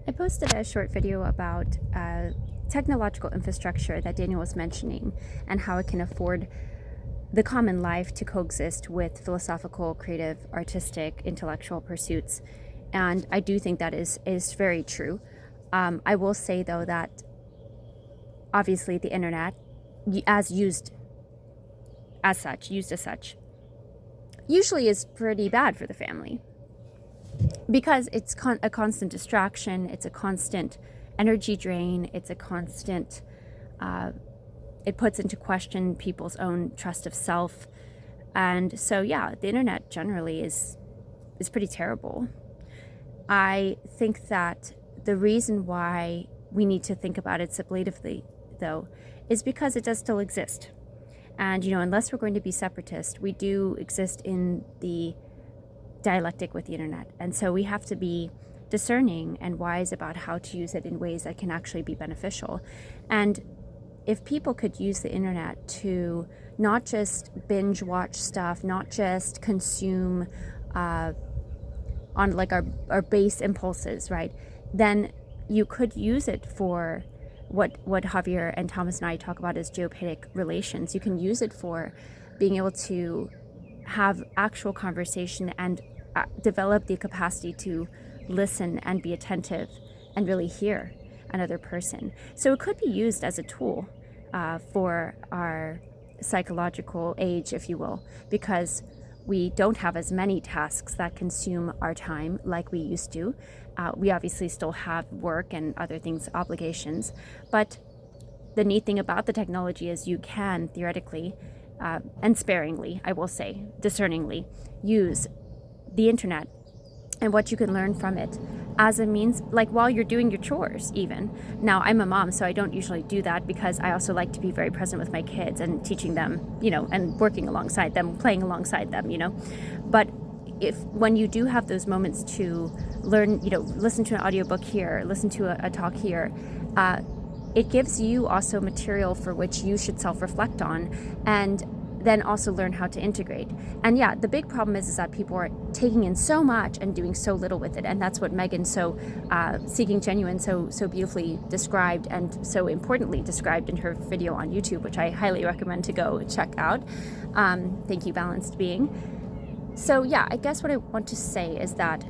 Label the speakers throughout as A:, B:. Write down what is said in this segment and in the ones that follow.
A: I posted a short video about technological infrastructure that Daniel was mentioning and how it can afford the common life to coexist with philosophical, creative, artistic, intellectual pursuits. And I do think that is very true. I will say, though, that obviously the internet, as used as such, usually is pretty bad for the family because it's a constant distraction, it's a constant energy drain, it's a constant, it puts into question people's own trust of self. And so, yeah, the internet generally is pretty terrible. I think that the reason why we need to think about it sublatively, though, is because it does still exist. And, unless we're going to be separatist, we do exist in the dialectic with the internet. And so we have to be discerning and wise about how to use it in ways that can actually be beneficial. And if people could use the internet to not just binge watch stuff, not just consume on like our base impulses, right? Then you could use it for what Javier and Thomas and I talk about as geopaedic relations. You can use it for being able to have actual conversation and develop the capacity to listen and be attentive and really hear another person. So it could be used as a tool for our psychological age, if you will, because we don't have as many tasks that consume our time like we used to. We obviously still have work and other things, obligations, but the neat thing about the technology is you can theoretically and sparingly, I will say, discerningly, use the internet and what you can learn from it as a means, like while you're doing your chores even. Now, I'm a mom, so I don't usually do that because I also like to be very present with my kids and teaching them, and working alongside them, playing alongside them, But when you do have those moments to learn, listen to an audiobook here, listen to a talk here, it gives you also material for which you should self-reflect on and then also learn how to integrate. And yeah, the big problem is that people are taking in so much and doing so little with it. And that's what Megan Seeking Genuine so beautifully described and so importantly described in her video on YouTube, which I highly recommend to go check out. Thank you, Balanced Being. So yeah, I guess what I want to say is that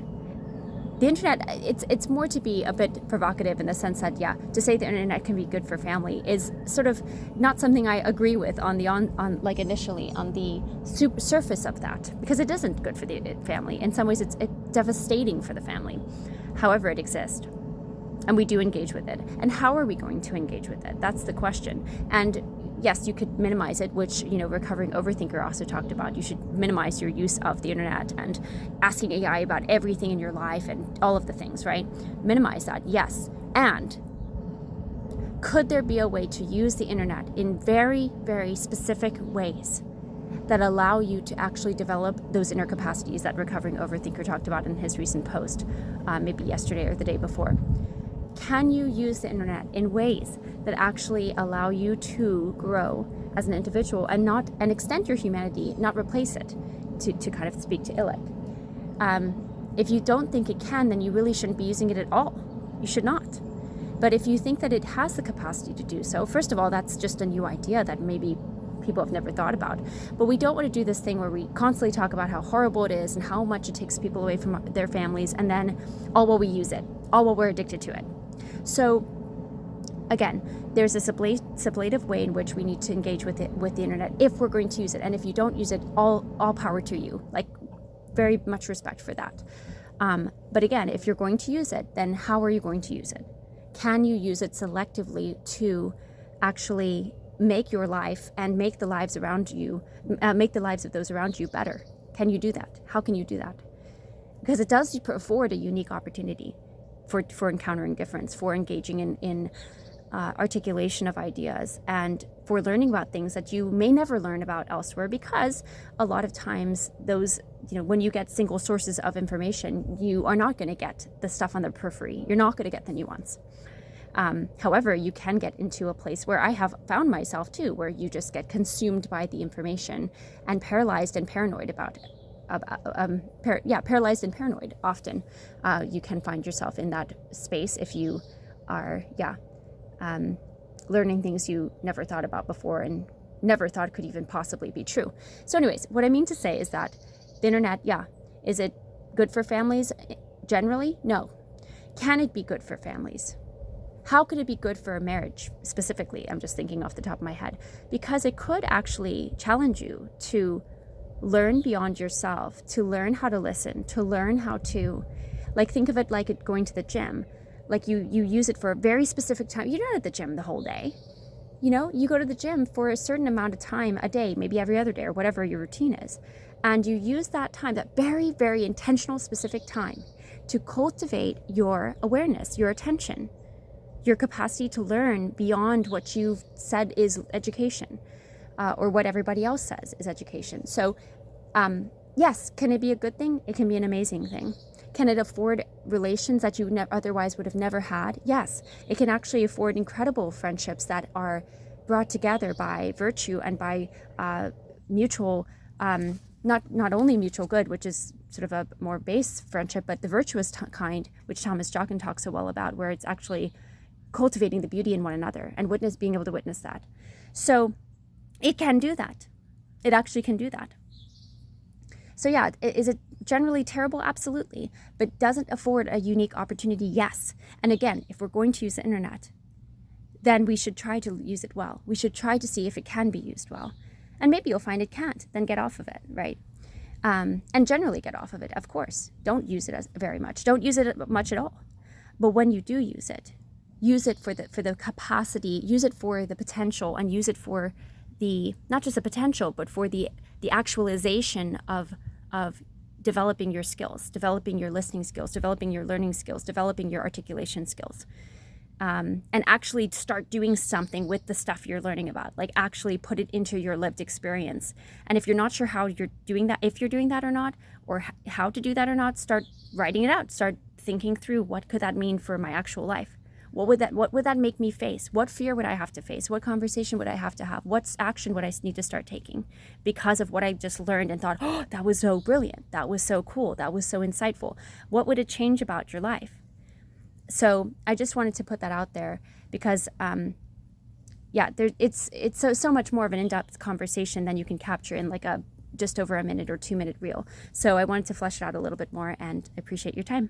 A: the internet, it's more to be a bit provocative in the sense that, yeah, to say the internet can be good for family is sort of not something I agree with initially on the surface of that, because it isn't good for the family. In some ways, it's devastating for the family. However, it exists, and we do engage with it. And how are we going to engage with it? That's the question. And yes, you could minimize it, which, recovering overthinker also talked about. You should minimize your use of the internet and asking AI about everything in your life and all of the things, right? Minimize that, yes. And could there be a way to use the internet in very, very specific ways that allow you to actually develop those inner capacities that recovering overthinker talked about in his recent post, maybe yesterday or the day before? Can you use the internet in ways that actually allow you to grow as an individual and extend your humanity, not replace it, to kind of speak to Illich? If you don't think it can, then you really shouldn't be using it at all. You should not. But if you think that it has the capacity to do so, first of all, that's just a new idea that maybe people have never thought about. But we don't want to do this thing where we constantly talk about how horrible it is and how much it takes people away from their families, and then all while we use it, all while we're addicted to it. So again, there's a sublative way in which we need to engage with the internet if we're going to use it. And if you don't use it, all power to you. Like, very much respect for that. But again, if you're going to use it, then how are you going to use it? Can you use it selectively to actually make your life and make the lives around you, make the lives of those around you better? Can you do that? How can you do that? Because it does afford a unique opportunity for encountering difference, for engaging in articulation of ideas, and for learning about things that you may never learn about elsewhere, because a lot of times those, when you get single sources of information, you are not going to get the stuff on the periphery. You're not going to get the nuance. However, you can get into a place where I have found myself too, where you just get consumed by the information and paralyzed and paranoid about it. paralyzed and paranoid. Often you can find yourself in that space if you are, learning things you never thought about before and never thought could even possibly be true. So anyways, what I mean to say is that the internet, is it good for families generally? No. Can it be good for families? How could it be good for a marriage specifically? I'm just thinking off the top of my head. Because it could actually challenge you to learn beyond yourself, to learn how to listen, to learn how to, like, think of it like it going to the gym. Like you use it for a very specific time. You're not at the gym the whole day. You go to the gym for a certain amount of time a day, maybe every other day or whatever your routine is. And you use that time, that very, very intentional, specific time, to cultivate your awareness, your attention, your capacity to learn beyond what you've said is education, or what everybody else says is education. So, yes, can it be a good thing? It can be an amazing thing. Can it afford relations that you otherwise would have never had? Yes, it can actually afford incredible friendships that are brought together by virtue and by mutual, not only mutual good, which is sort of a more base friendship, but the virtuous kind, which Thomas Jockin talks so well about, where it's actually cultivating the beauty in one another and being able to witness that. So it can do that. It actually can do that. So yeah, is it generally terrible? Absolutely. But does it afford a unique opportunity? Yes. And again, if we're going to use the internet, then we should try to use it well. We should try to see if it can be used well. And maybe you'll find it can't, then get off of it, right? And generally get off of it, of course. Don't use it very much. Don't use it much at all. But when you do use it for the capacity, use it for the potential, and use it for the, not just the potential, but for the actualization of developing your skills, developing your listening skills, developing your learning skills, developing your articulation skills. And actually start doing something with the stuff you're learning about, like actually put it into your lived experience. And if you're not sure how you're doing that, if you're doing that or not, or how to do that or not, start writing it out. Start thinking through, what could that mean for my actual life? What would that make me face? What fear would I have to face? What conversation would I have to have? What action would I need to start taking because of what I just learned and thought, oh, that was so brilliant. That was so cool. That was so insightful. What would it change about your life? So I just wanted to put that out there because, it's so much more of an in-depth conversation than you can capture in like a just over a minute or 2 minute reel. So I wanted to flesh it out a little bit more, and I appreciate your time.